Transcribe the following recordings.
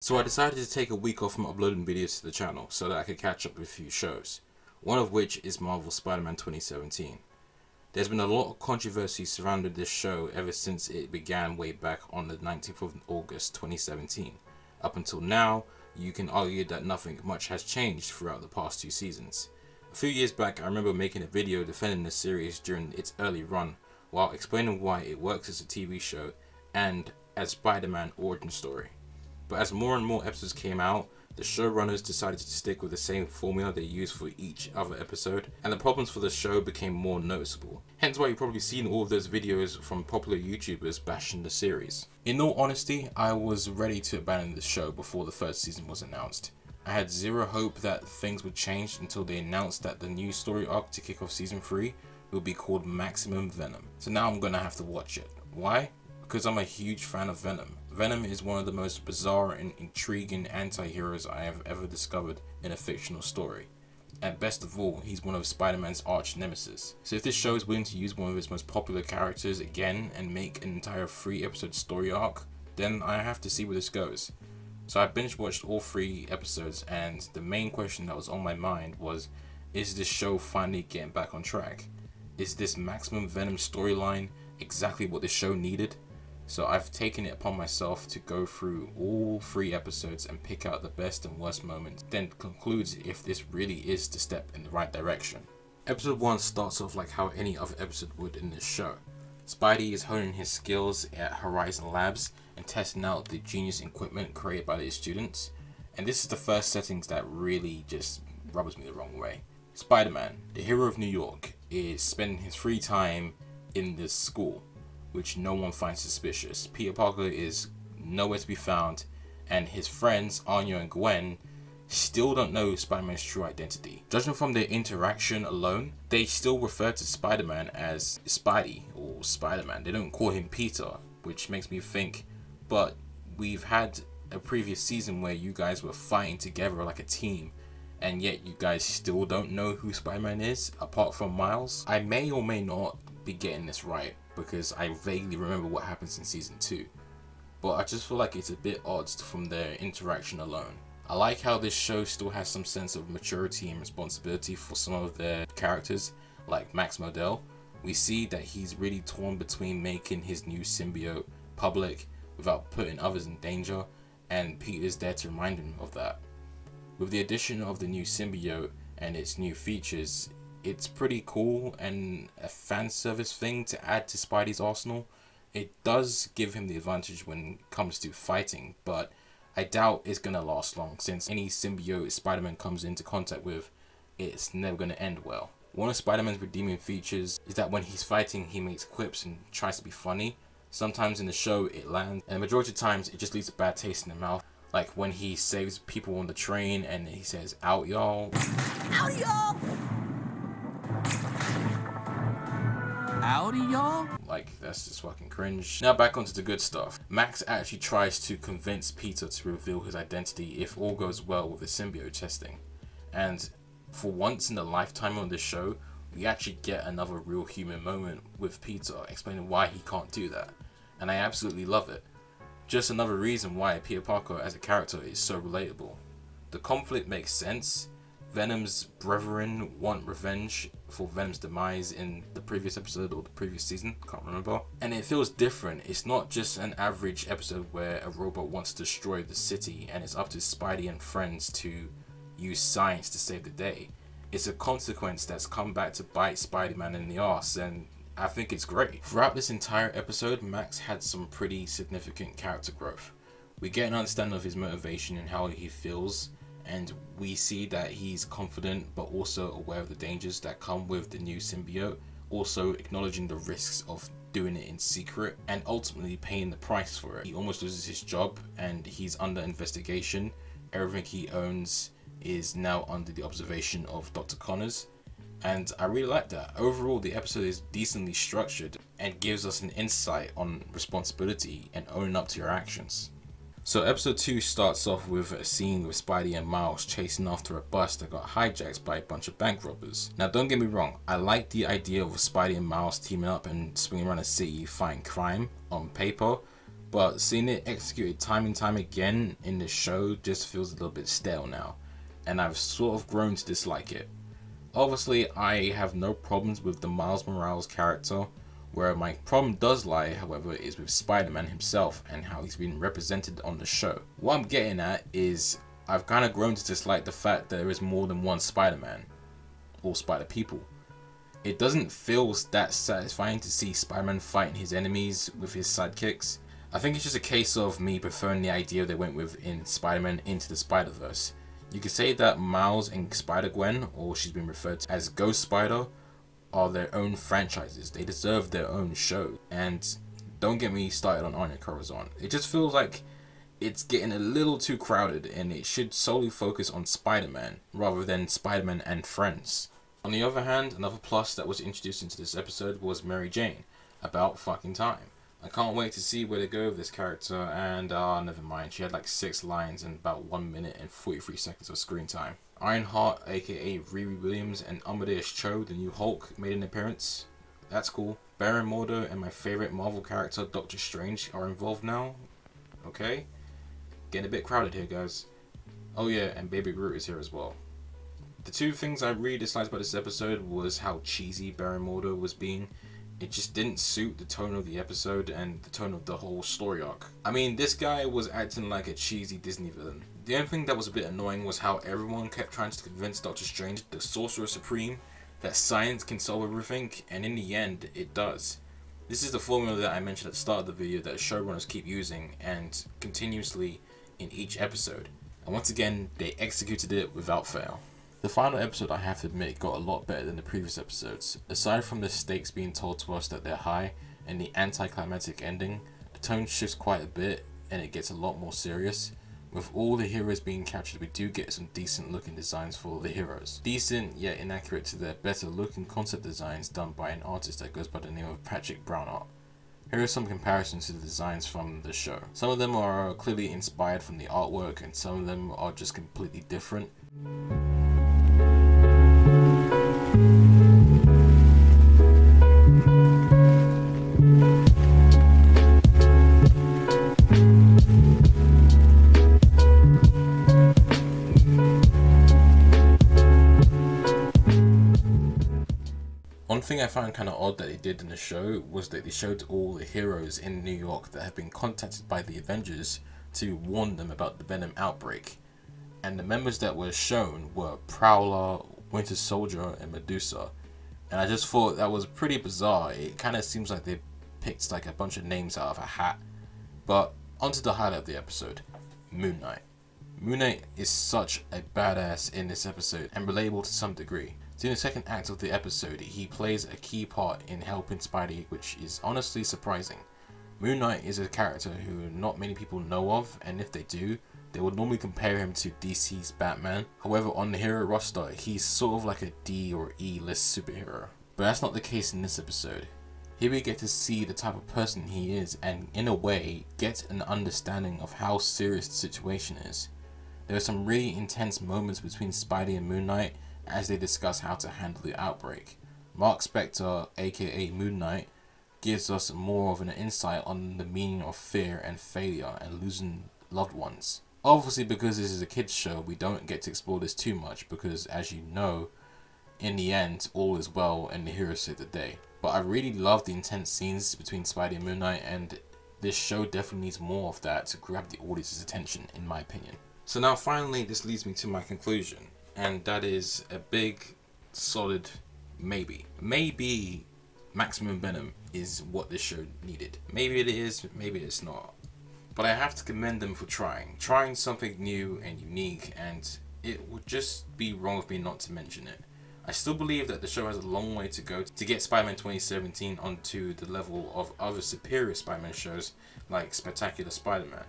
So I decided to take a week off from uploading videos to the channel so that I could catch up with a few shows, one of which is Marvel's Spider-Man 2017. There's been a lot of controversy surrounding this show ever since it began way back on the 19th of August 2017. Up until now, you can argue that nothing much has changed throughout the past 2 seasons. A few years back, I remember making a video defending the series during its early run, while explaining why it works as a TV show and as Spider-Man origin story. But as more and more episodes came out, the showrunners decided to stick with the same formula they used for each other episode, and the problems for the show became more noticeable. Hence why you've probably seen all of those videos from popular YouTubers bashing the series. In all honesty, I was ready to abandon the show before the first season was announced. I had zero hope that things would change until they announced that the new story arc to kick off season 3 will be called Maximum Venom. So now I'm gonna have to watch it. Why? Because I'm a huge fan of Venom. Venom is one of the most bizarre and intriguing anti-heroes I have ever discovered in a fictional story. And best of all, he's one of Spider-Man's arch nemesis. So if this show is willing to use one of its most popular characters again and make an entire 3-episode story arc, then I have to see where this goes. So I binge watched all 3 episodes, and the main question that was on my mind was, is this show finally getting back on track? Is this Maximum Venom storyline exactly what this show needed? So I've taken it upon myself to go through all 3 episodes and pick out the best and worst moments, then concludes if this really is the step in the right direction. Episode 1 starts off like how any other episode would in this show. Spidey is honing his skills at Horizon Labs and testing out the genius equipment created by his students, and this is the first settings that really just rubs me the wrong way. Spider-Man, the hero of New York, is spending his free time in this school, which no one finds suspicious. Peter Parker is nowhere to be found, and his friends, Anya and Gwen, still don't know Spider-Man's true identity. Judging from their interaction alone, they still refer to Spider-Man as Spidey or Spider-Man. They don't call him Peter, which makes me think, but we've had a previous season where you guys were fighting together like a team, and yet you guys still don't know who Spider-Man is, apart from Miles. I may or may not be getting this right, because I vaguely remember what happens in season 2, but I just feel like it's a bit odd from their interaction alone. I like how this show still has some sense of maturity and responsibility for some of their characters, like Max Modell. We see that he's really torn between making his new symbiote public without putting others in danger, and Peter's there to remind him of that. With the addition of the new symbiote and its new features, it's pretty cool and a fan service thing to add to Spidey's arsenal. It does give him the advantage when it comes to fighting, but I doubt it's gonna last long, since any symbiote Spider-Man comes into contact with, it's never gonna end well. One of Spider-Man's redeeming features is that when he's fighting, he makes quips and tries to be funny. Sometimes in the show it lands, and the majority of times it just leaves a bad taste in the mouth. Like when he saves people on the train and he says, "Out y'all." Out y'all! Howdy, y'all. Like, that's just fucking cringe. Now back onto the good stuff. Max actually tries to convince Peter to reveal his identity if all goes well with the symbiote testing. And for once in the lifetime of this show, we actually get another real human moment with Peter explaining why he can't do that. And I absolutely love it. Just another reason why Peter Parker as a character is so relatable. The conflict makes sense. Venom's brethren want revenge for Venom's demise in the previous episode or the previous season, can't remember. And it feels different. It's not just an average episode where a robot wants to destroy the city and it's up to Spidey and friends to use science to save the day. It's a consequence that's come back to bite Spider-Man in the arse, and I think it's great. Throughout this entire episode, Max had some pretty significant character growth. We get an understanding of his motivation and how he feels, and we see that he's confident but also aware of the dangers that come with the new symbiote, also acknowledging the risks of doing it in secret and ultimately paying the price for it. He almost loses his job and he's under investigation. Everything he owns is now under the observation of Dr. Connors, and I really like that. Overall, the episode is decently structured and gives us an insight on responsibility and owning up to your actions. So episode 2 starts off with a scene with Spidey and Miles chasing after a bus that got hijacked by a bunch of bank robbers. Now don't get me wrong, I like the idea of Spidey and Miles teaming up and swinging around a city fighting crime on paper, but seeing it executed time and time again in the show just feels a little bit stale now, and I've sort of grown to dislike it. Obviously, I have no problems with the Miles Morales character. Where my problem does lie, however, is with Spider-Man himself and how he's been represented on the show. What I'm getting at is I've kind of grown to dislike the fact that there is more than one Spider-Man, or Spider-People. It doesn't feel that satisfying to see Spider-Man fighting his enemies with his sidekicks. I think it's just a case of me preferring the idea they went with in Spider-Man Into the Spider-Verse. You could say that Miles and Spider-Gwen, or she's been referred to as Ghost Spider, are their own franchises. They deserve their own show. And don't get me started on Anya Corazon. It just feels like it's getting a little too crowded and it should solely focus on Spider-Man rather than Spider-Man and Friends. On the other hand, another plus that was introduced into this episode was Mary Jane. About fucking time. I can't wait to see where they go with this character, and never mind, she had like 6 lines and about 1 minute and 43 seconds of screen time. Ironheart, aka Riri Williams, and Amadeus Cho, the new Hulk, made an appearance. That's cool. Baron Mordo and my favorite Marvel character, Doctor Strange, are involved now. Okay. Getting a bit crowded here, guys. Oh yeah, and Baby Groot is here as well. The two things I really disliked about this episode was how cheesy Baron Mordo was being. It just didn't suit the tone of the episode and the tone of the whole story arc. I mean, this guy was acting like a cheesy Disney villain. The only thing that was a bit annoying was how everyone kept trying to convince Doctor Strange, the Sorcerer Supreme, that science can solve everything, and in the end, it does. This is the formula that I mentioned at the start of the video that showrunners keep using, and continuously in each episode. And once again, they executed it without fail. The final episode, I have to admit, got a lot better than the previous episodes. Aside from the stakes being told to us that they're high and the anticlimactic ending, the tone shifts quite a bit and it gets a lot more serious. With all the heroes being captured, we do get some decent looking designs for the heroes. Decent yet inaccurate to their better looking concept designs done by an artist that goes by the name of Patrick Brownart. Here are some comparisons to the designs from the show. Some of them are clearly inspired from the artwork and some of them are just completely different. One thing I found kind of odd that they did in the show was that they showed all the heroes in New York that have been contacted by the Avengers to warn them about the Venom outbreak. And the members that were shown were Prowler, Winter Soldier, and Medusa. And I just thought that was pretty bizarre. It kind of seems like they picked like a bunch of names out of a hat. But onto the highlight of the episode, Moon Knight. Moon Knight is such a badass in this episode and relatable to some degree. So in the second act of the episode, he plays a key part in helping Spidey, which is honestly surprising. Moon Knight is a character who not many people know of, and if they do, they would normally compare him to DC's Batman. However, on the hero roster, he's sort of like a D or E list superhero. But that's not the case in this episode. Here we get to see the type of person he is and, in a way, get an understanding of how serious the situation is. There are some really intense moments between Spidey and Moon Knight as they discuss how to handle the outbreak. Mark Spector, aka Moon Knight, gives us more of an insight on the meaning of fear and failure and losing loved ones. Obviously, because this is a kids show, we don't get to explore this too much because, as you know, in the end, all is well and the heroes save the day. But I really love the intense scenes between Spidey and Moon Knight, and this show definitely needs more of that to grab the audience's attention, in my opinion. So now finally, this leads me to my conclusion, and that is a big, solid maybe. Maybe Maximum Venom is what this show needed. Maybe it is, maybe it's not. But I have to commend them for trying something new and unique, and it would just be wrong of me not to mention it. I still believe that the show has a long way to go to get Spider-Man 2017 onto the level of other superior Spider-Man shows like Spectacular Spider-Man.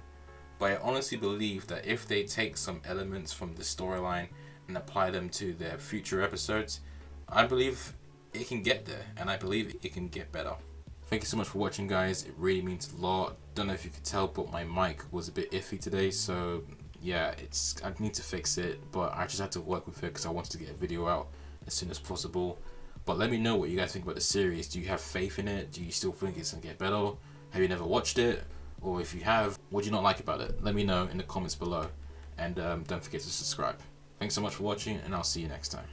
But I honestly believe that if they take some elements from the storyline and apply them to their future episodes, I believe it can get there, and I believe it can get better. Thank you so much for watching, guys. It really means a lot. Don't know if you could tell, but my mic was a bit iffy today, so yeah, I need to fix it, but I just had to work with it because I wanted to get a video out as soon as possible. But let me know what you guys think about the series. Do you have faith in it? Do you still think it's gonna get better? Have you never watched it? Or if you have, what do you not like about it? Let me know in the comments below. And don't forget to subscribe. Thanks so much for watching, and I'll see you next time.